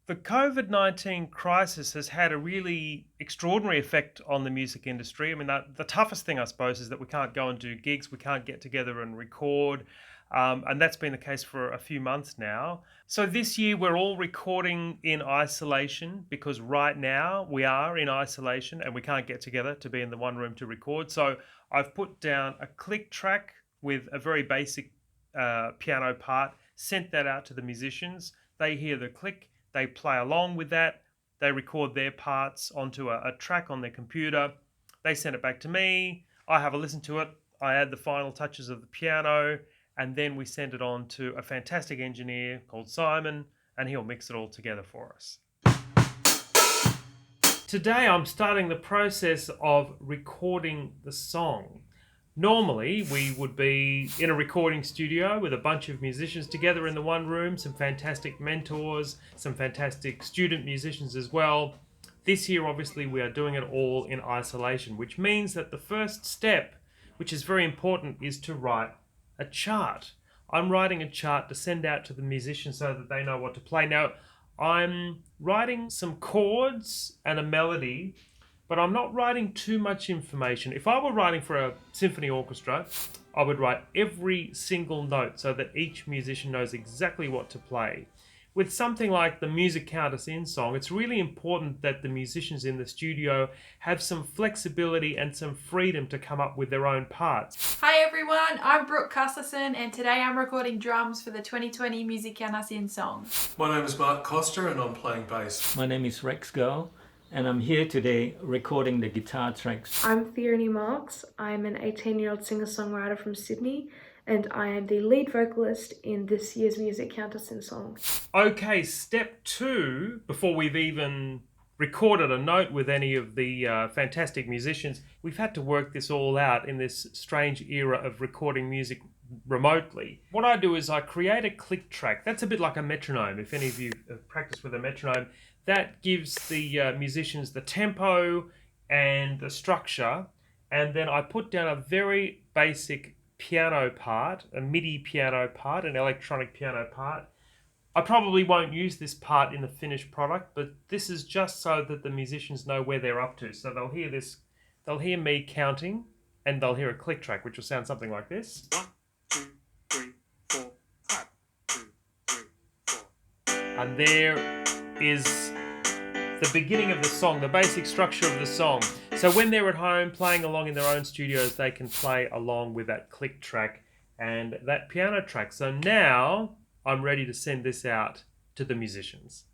The COVID-19 crisis has had a really extraordinary effect on the music industry. I mean, the toughest thing, I suppose, is that we can't go and do gigs, we can't get together and record. And that's been the case for a few months now. So this year, we're all recording in isolation because right now we are in isolation and we can't get together to be in the one room to record. So I've put down a click track with a very basic piano part, sent that out to the musicians. They hear the click. They play along with that. They record their parts onto a track on their computer. They send it back to me. I have a listen to it. I add the final touches of the piano, and then we send it on to a fantastic engineer called Simon, and he'll mix it all together for us. Today I'm starting the process of recording the song. Normally, we would be in a recording studio with a bunch of musicians together in the one room, some fantastic mentors, some fantastic student musicians as well. This year, obviously, we are doing it all in isolation, which means that the first step, which is very important, is to write a chart. I'm writing a chart to send out to the musicians so that they know what to play. Now, I'm writing some chords and a melody, but I'm not writing too much information. If I were writing for a symphony orchestra, I would write every single note so that each musician knows exactly what to play. With something like the Music Countess in song, it's really important that the musicians in the studio have some flexibility and some freedom to come up with their own parts. Hi everyone, I'm Brooke Custerson and today I'm recording drums for the 2020 Music Countess in song. My name is Mark Costa and I'm playing bass. My name is Rex Girl, and I'm here today recording the guitar tracks. I'm Theoni Marks. I'm an 18-year-old singer-songwriter from Sydney, and I am the lead vocalist in this year's Music Countess in song. Okay, step 2, before we've even recorded a note with any of the fantastic musicians, we've had to work this all out in this strange era of recording music remotely. What I do is I create a click track. That's a bit like a metronome, if any of you have practiced with a metronome. That gives the musicians the tempo and the structure, and then I put down a very basic piano part, a MIDI piano part, an electronic piano part. I probably won't use this part in the finished product, but this is just so that the musicians know where they're up to. So they'll hear this, they'll hear me counting, and they'll hear a click track, which will sound something like this. 1, 2, 3, 4, 1, 2, 3, 4. And there is the beginning of the song, the basic structure of the song. So when they're at home playing along in their own studios, they can play along with that click track and that piano track. So now I'm ready to send this out to the musicians.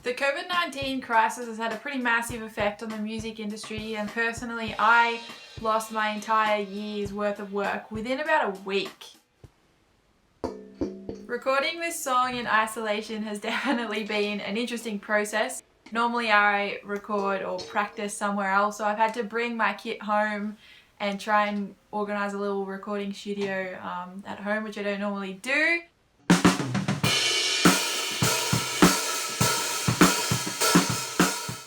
The COVID-19 crisis has had a pretty massive effect on the music industry, and personally I lost my entire year's worth of work within about a week. Recording this song in isolation has definitely been an interesting process. Normally I record or practice somewhere else, so I've had to bring my kit home and try and organise a little recording studio at home, which I don't normally do.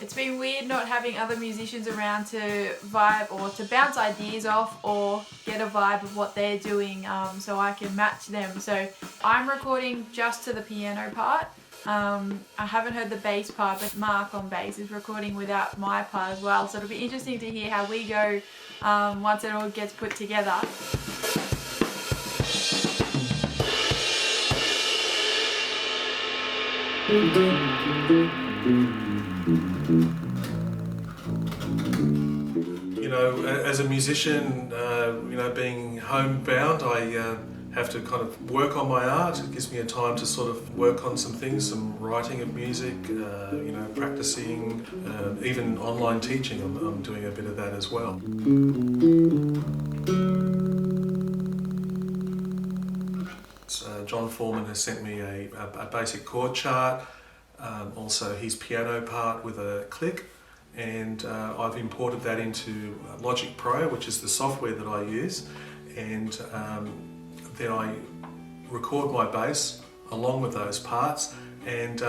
It's been weird not having other musicians around to vibe or to bounce ideas off or get a vibe of what they're doing so I can match them. So I'm recording just to the piano part. I haven't heard the bass part, but Mark on bass is recording without my part as well. So it'll be interesting to hear how we go once it all gets put together. You know, as a musician, you know, being homebound, I have to kind of work on my art. It gives me a time to sort of work on some things, some writing of music, you know, practicing, even online teaching. I'm doing a bit of that as well. John Foreman has sent me a basic chord chart, also his piano part with a click, and I've imported that into Logic Pro, which is the software that I use, and then I record my bass along with those parts, and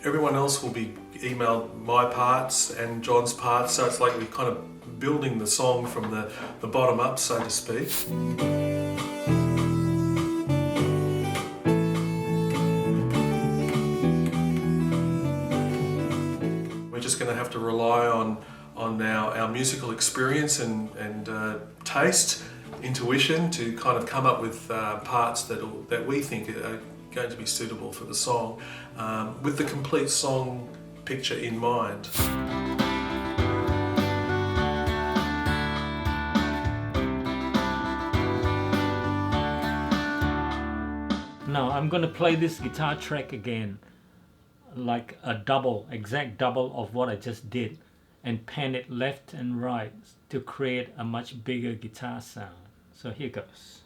everyone else will be emailed my parts and John's parts, so it's like we're kind of building the song from the bottom up, so to speak. just going to have to rely on our musical experience and taste, intuition to kind of come up with parts that we think are going to be suitable for the song, with the complete song picture in mind. Now I'm going to play this guitar track again, like a double, exact double of what I just did, and pan it left and right to create a much bigger guitar sound. So here goes.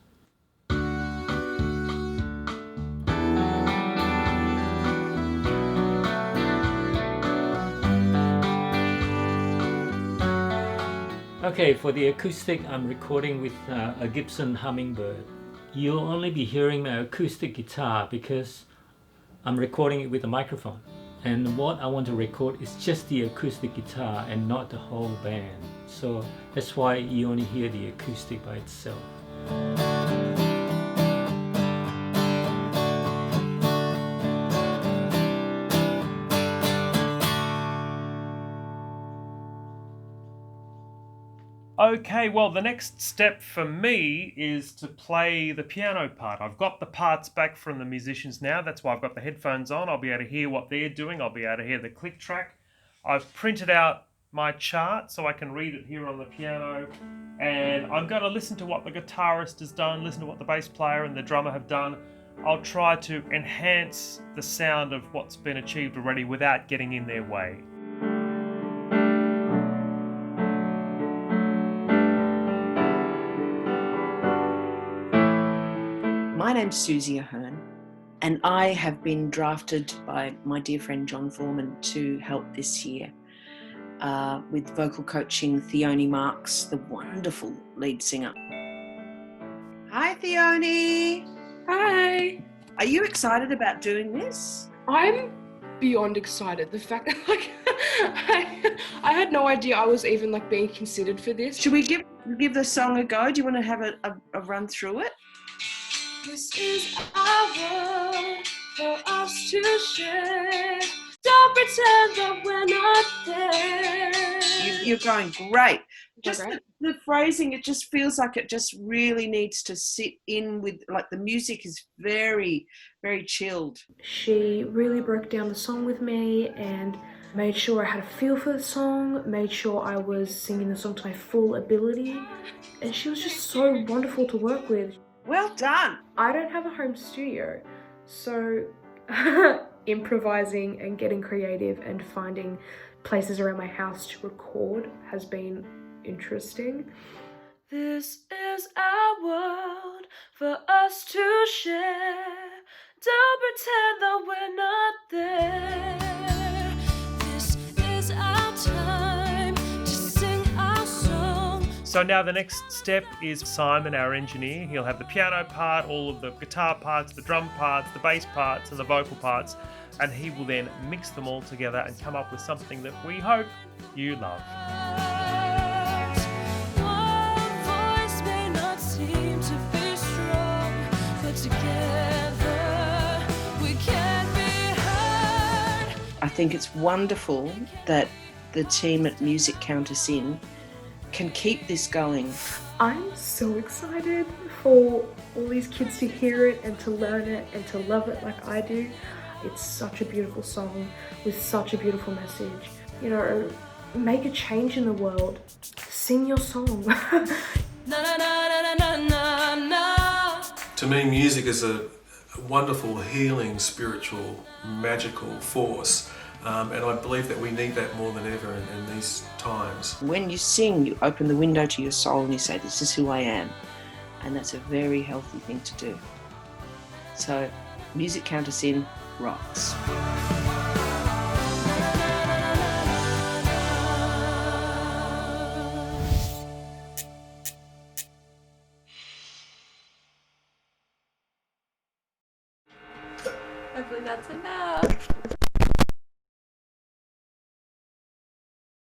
Okay, for the acoustic, I'm recording with a Gibson Hummingbird. You'll only be hearing my acoustic guitar because I'm recording it with a microphone. And what I want to record is just the acoustic guitar and not the whole band. So that's why you only hear the acoustic by itself. Okay, well, the next step for me is to play the piano part. I've got the parts back from the musicians now. That's why I've got the headphones on. I'll be able to hear what they're doing. I'll be able to hear the click track. I've printed out my chart so I can read it here on the piano. And I'm going to listen to what the guitarist has done, listen to what the bass player and the drummer have done. I'll try to enhance the sound of what's been achieved already without getting in their way. My name's Susie Ahern, and I have been drafted by my dear friend John Foreman to help this year with vocal coaching Theoni Marks, the wonderful lead singer. Hi Theoni! Hi! Are you excited about doing this? I'm beyond excited. The fact that I had no idea I was even being considered for this. Should we give the song a go? Do you want to have a run through it? This is our world for us to share. Don't pretend that we're not there. You're going great. Just Okay. the phrasing, it just feels like it just really needs to sit in with, the music is very, very chilled. She really broke down the song with me and made sure I had a feel for the song, made sure I was singing the song to my full ability, and she was just so wonderful to work with. Well done. I don't have a home studio, so improvising and getting creative and finding places around my house to record has been interesting. This is our world for us to share. Don't pretend that we're not there. This is our time to sing our song. So now the next step is Simon, our engineer. He'll have the piano part, all of the guitar parts, the drum parts, the bass parts, and the vocal parts, and he will then mix them all together and come up with something that we hope you love. One voice may not seem to be strong, but together we can be heard. I think it's wonderful that the team at Music Count Us In can keep this going. I'm so excited for all these kids to hear it and to learn it and to love it like I do. It's such a beautiful song with such a beautiful message. You know, make a change in the world. Sing your song. To me, music is a wonderful, healing, spiritual, magical force. And I believe that we need that more than ever in these times. When you sing, you open the window to your soul and you say, this is who I am. And that's a very healthy thing to do. So, Music Count Us In rocks. Hopefully that's enough.